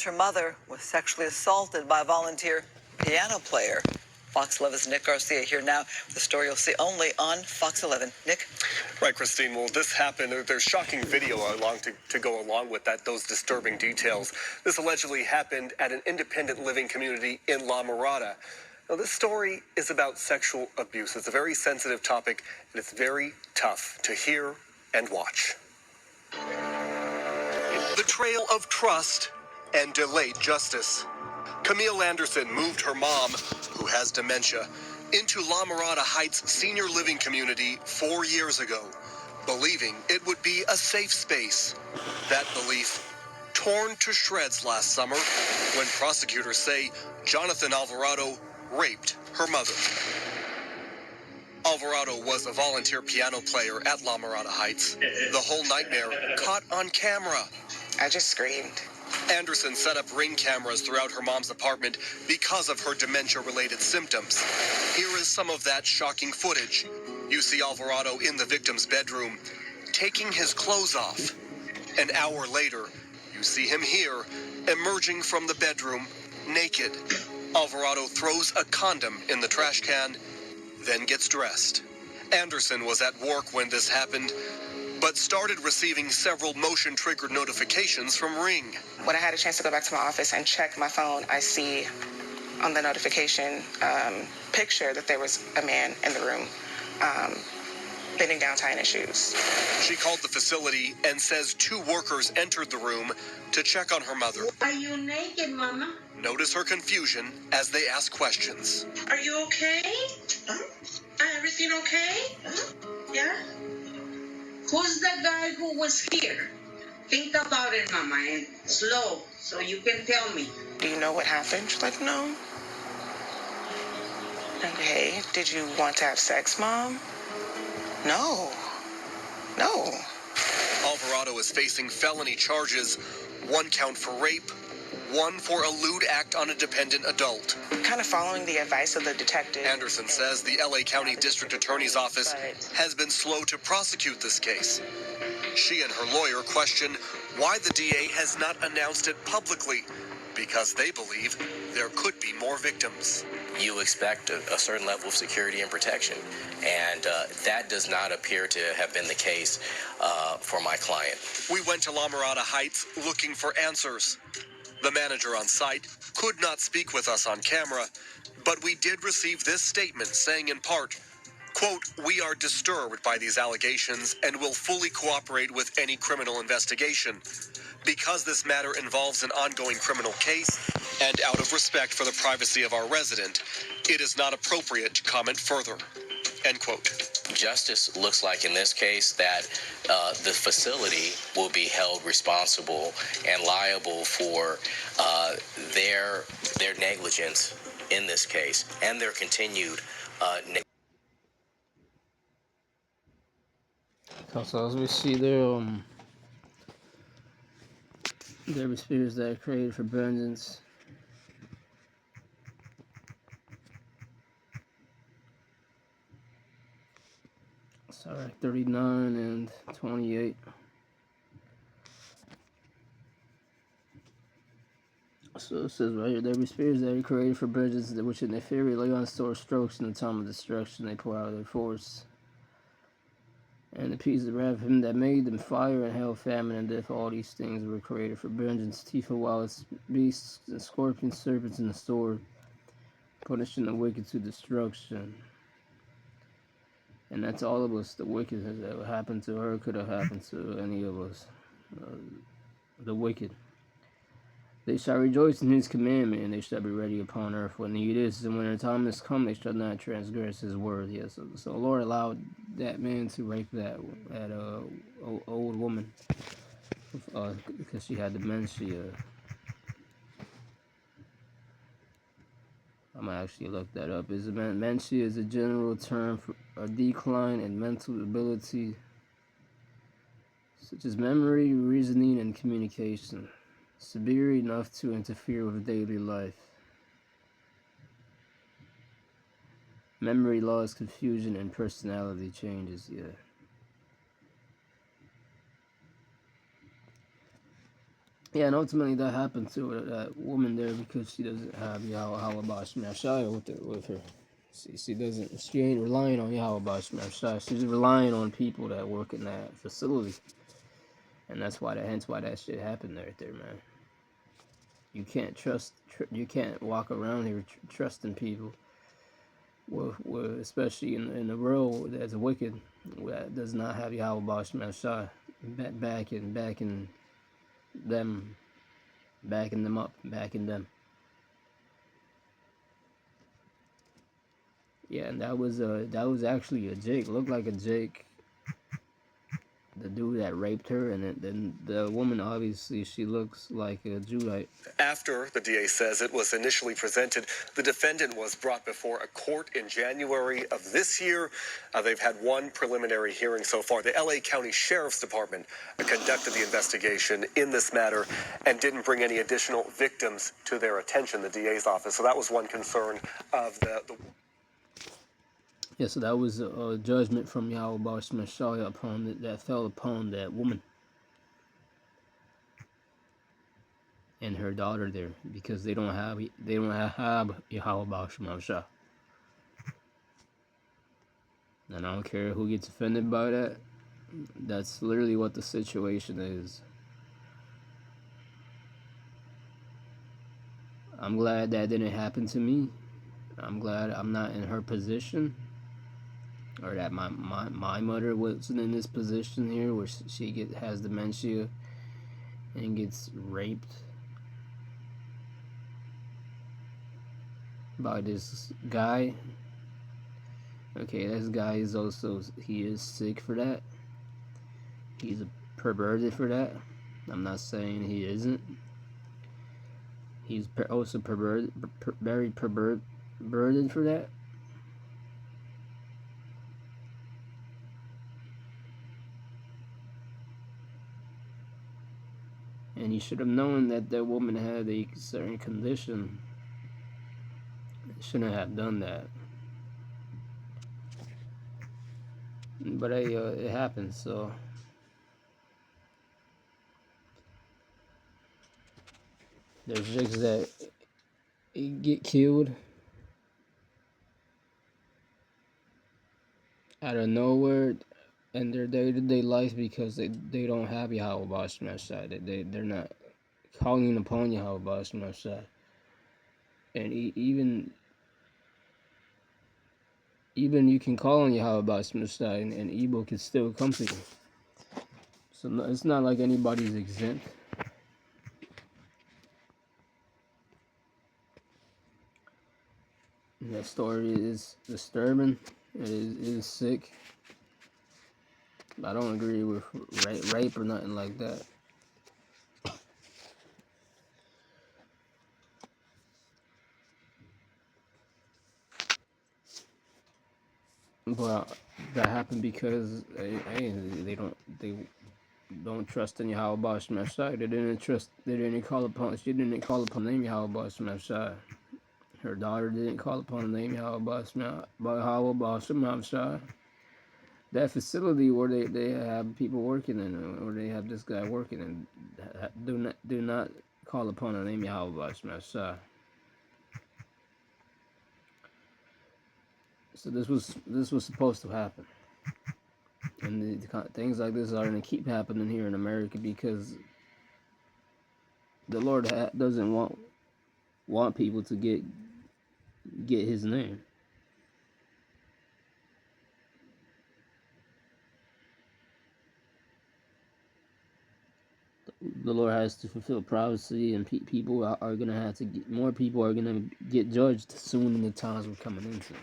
Her mother was sexually assaulted by a volunteer piano player. Fox 11's Nick Garcia here now. The story you'll see only on Fox 11. Nick? Right, Christine. Well, this happened. There's shocking video to go along with that, those disturbing details. This allegedly happened at an independent living community in La Mirada. Now, this story is about sexual abuse. It's a very sensitive topic, and it's very tough to hear and watch. Betrayal of trust and delayed justice. Camille Anderson moved her mom, who has dementia, into La Mirada Heights senior living community 4 years ago, believing it would be a safe space. That belief torn to shreds last summer when prosecutors say Jonathan Alvarado raped her mother. Alvarado was a volunteer piano player at La Mirada Heights. The whole nightmare caught on camera. I just screamed. Anderson set up Ring cameras throughout her mom's apartment because of her dementia-related symptoms. Here is some of that shocking footage. You see Alvarado in the victim's bedroom, taking his clothes off. An hour later, you see him here, emerging from the bedroom, naked. Alvarado throws a condom in the trash can, then gets dressed. Anderson was at work when this happened, but started receiving several motion-triggered notifications from Ring. When I had a chance to go back to my office and check my phone, I see on the notification picture that there was a man in the room bending down, tying his shoes. She called the facility and says 2 workers entered the room to check on her mother. Are you naked, Mama? Notice her confusion as they ask questions. Are you okay? Everything okay? Yeah? Who's the guy who was here? Think about it, Mama, and slow, so you can tell me. Do you know what happened? She's like, no. Okay, did you want to have sex, Mom? No. No. Alvarado is facing felony charges, 1 count for rape, 1 for a lewd act on a dependent adult. Kind of following the advice of the detective. Anderson says the LA County District Attorney's Office has been slow to prosecute this case. She and her lawyer question why the DA has not announced it publicly, because they believe there could be more victims. You expect a certain level of security and protection, and that does not appear to have been the case for my client. We went to La Mirada Heights looking for answers. The manager on site could not speak with us on camera, but we did receive this statement saying in part, quote, "We are disturbed by these allegations and will fully cooperate with any criminal investigation. Because this matter involves an ongoing criminal case and out of respect for the privacy of our resident, it is not appropriate to comment further," end quote. Justice looks like in this case that the facility will be held responsible and liable for their negligence in this case and their continued So as we see there were spirits that are created for vengeance. Sorry, 39 and 28. So it says right here, there be spirits that are created for vengeance, which in their fury lay on sore strokes in the time of destruction. They pour out their force. And the peace of wrath of him that made them, fire and hell, famine and death, all these things were created for vengeance. Teeth of wild beasts and scorpions, serpents, and the sword, punishing the wicked to destruction. And that's all of us. The wicked has ever happened to her, could have happened to any of us. The wicked. They shall rejoice in his commandment, and they shall be ready upon earth when need is. And when their time is come, they shall not transgress his word. Yes, so Lord allowed that man to rape that old woman because she had dementia. I'm gonna actually look that up. Dementia is a general term for a decline in mental ability, such as memory, reasoning, and communication, severe enough to interfere with daily life. Memory loss, confusion, and personality changes. Yeah. Yeah, and ultimately that happened to that woman there because she doesn't have Yahweh Shemashai with her. She ain't relying on Yahweh Shemashai. She's relying on people that work in that facility. And hence why that shit happened right there, man. You can't you can't walk around here trusting people, especially in the world that's wicked, that does not have Yahweh Shemashai backing them, backing them up, backing them. Yeah, and that was actually a Jake. Looked like a Jake. The dude that raped her, and then the woman, obviously she looks like a Judite. After the DA says it was initially presented, the defendant was brought before a court in January of this year. They've had one preliminary hearing so far. The LA County Sheriff's Department conducted the investigation in this matter and didn't bring any additional victims to their attention, the DA's office. So that was one concern of the Yeah, so that was a judgment from Yahweh Shemashai that fell upon that woman and her daughter there, because they don't have Yahweh Shemashai. And I don't care who gets offended by that. That's literally what the situation is. I'm glad that didn't happen to me. I'm glad I'm not in her position, or that my mother wasn't in this position here where she has dementia and gets raped by this guy. Okay, this guy is he is sick for that. He's a perverted for that. I'm not saying he isn't. He's also very perverted for that. And he should have known that that woman had a certain condition. Shouldn't have done that. But hey, it happens, so. There's chicks that get killed out of nowhere in their day-to-day life because they don't have Yahweh Shemashai. They're not calling upon Yahweh Shemashai. And even you can call on Yahweh Shemashai and evil can still come to you. So no, it's not like anybody's exempt. And that story is disturbing. It is sick. I don't agree with rape or nothing like that. But that happened because they don't trust in Yahweh Shemashai. They didn't call upon. She didn't call upon the name Yahweh Shemashai. Her daughter didn't call upon the name Yahweh Shemashai. That facility where they have people working in, where they have this guy working in, do not call upon the name Yahweh Shemashai. So this was supposed to happen, and things like this are going to keep happening here in America because the Lord doesn't want people to get His name. The Lord has to fulfill prophecy, and people are going to have to more people are going to get judged soon in the times we're coming into.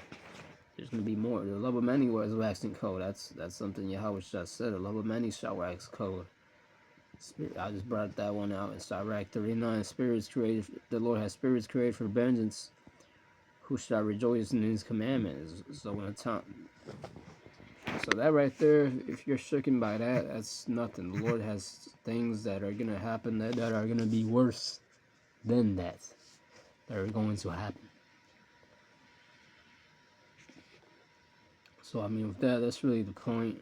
There's going to be more. The love of many was waxing cold. That's something Yahweh just said. The love of many shall wax cold. I just brought that one out in Sirach 39. Spirits created. The Lord has spirits created for vengeance, who shall rejoice in His commandments. So when that right there, if you're stricken by that, that's nothing. The Lord has things that are gonna happen that are gonna be worse than that are going to happen. So I mean, with that, that's really the point.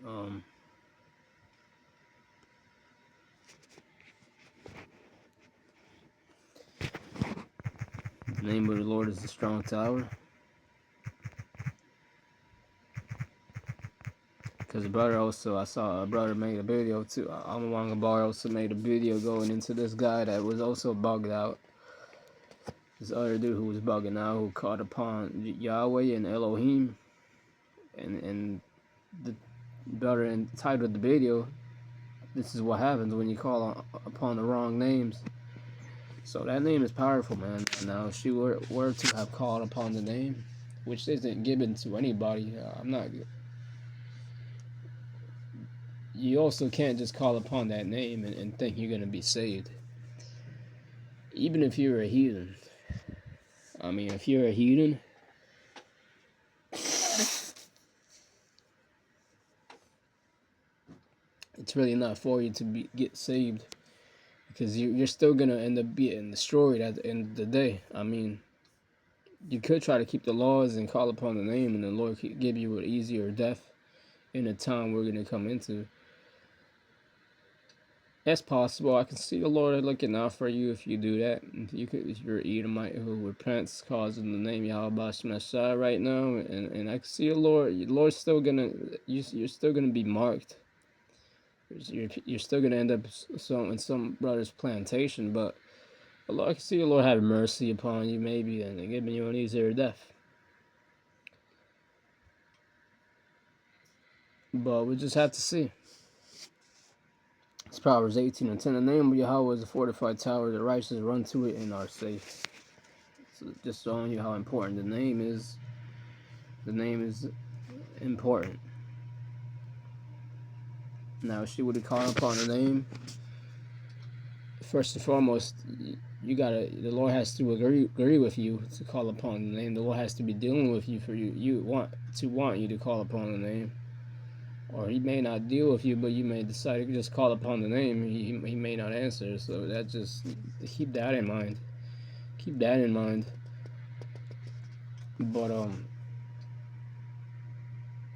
The name of the Lord is a strong tower. Because a brother also, I saw a brother made a video too. Amawanga Bar also made a video going into this guy that was also bugged out. This other dude who was bugging out, who called upon Yahweh and Elohim. And the brother entitled the video, "This is what happens when you call upon the wrong names." So that name is powerful, man. Now, if she were to have called upon the name, which isn't given to anybody, I'm not. You also can't just call upon that name and think you're going to be saved. Even if you're a heathen. I mean, if you're a heathen, it's really not for you to get saved. Because you're still going to end up being destroyed at the end of the day. I mean, you could try to keep the laws and call upon the name, and the Lord could give you an easier death in the time we're going to come into. That's possible. I can see the Lord looking out for you if you do that. If you're an Edomite who repents, calls in the name Yahweh Shemashai right now, and I can see the Lord's still gonna, you're still gonna be marked. You're still gonna end up in some brother's plantation, but I can see the Lord having mercy upon you, maybe, and giving you an easier death. But we just have to see. It's Proverbs 18:10. The name of Yahweh is a fortified tower. The righteous run to it and are safe. So just showing you how important the name is. The name is important. Now, if she would have called upon the name, first and foremost, the Lord has to agree with you to call upon the name. The Lord has to be dealing with you for you want you to call upon the name. Or he may not deal with you, but you may decide to just call upon the name. He may not answer, so that just keep that in mind. Keep that in mind. But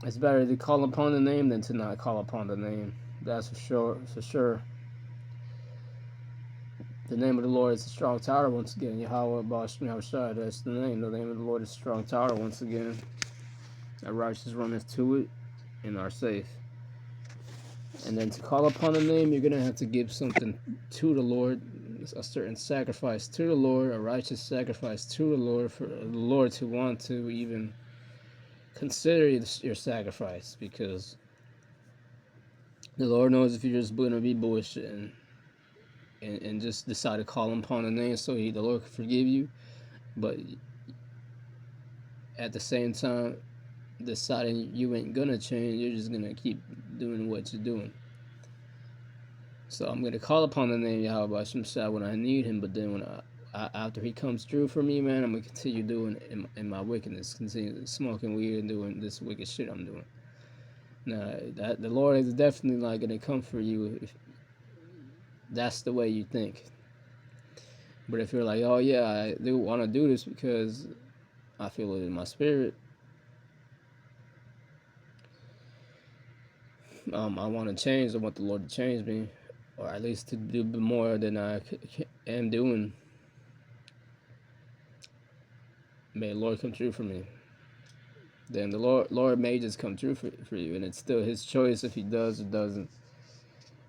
it's better to call upon the name than to not call upon the name. That's for sure. For sure. The name of the Lord is a strong tower. Once again, Yahweh Bash Shai. That's the name. The name of the Lord is a strong tower. Once again, the righteous runneth to it and are safe. And then to call upon the name, you're going to have to give something to the Lord, a certain sacrifice to the Lord, a righteous sacrifice to the Lord, for the Lord to want to even consider your sacrifice, because the Lord knows if you're just going to be bullshit and just decide to call upon the name so the Lord can forgive you, but at the same time, deciding you ain't gonna change, you're just gonna keep doing what you're doing. So I'm gonna call upon the name Yahweh Shemashai when I need him, but then when after he comes through for me, man, I'm gonna continue doing in my wickedness, continue smoking weed and doing this wicked shit I'm doing. Now, that the Lord is definitely not gonna come for you if that's the way you think. But if you're like, oh yeah, I do want to do this because I feel it in my spirit, I want to change. I want the Lord to change me, or at least to do more than I am doing. May the Lord come through for me. Then the Lord may just come through for you, and it's still his choice if he does or doesn't.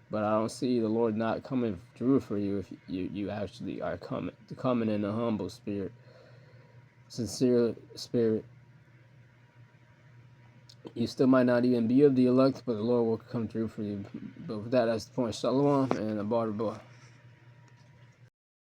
But I don't see the Lord not coming through for you if you actually are coming in a humble spirit, sincere spirit. You still might not even be of the elect, but the Lord will come through for you. But with that, that's the point. Shalom and a bar.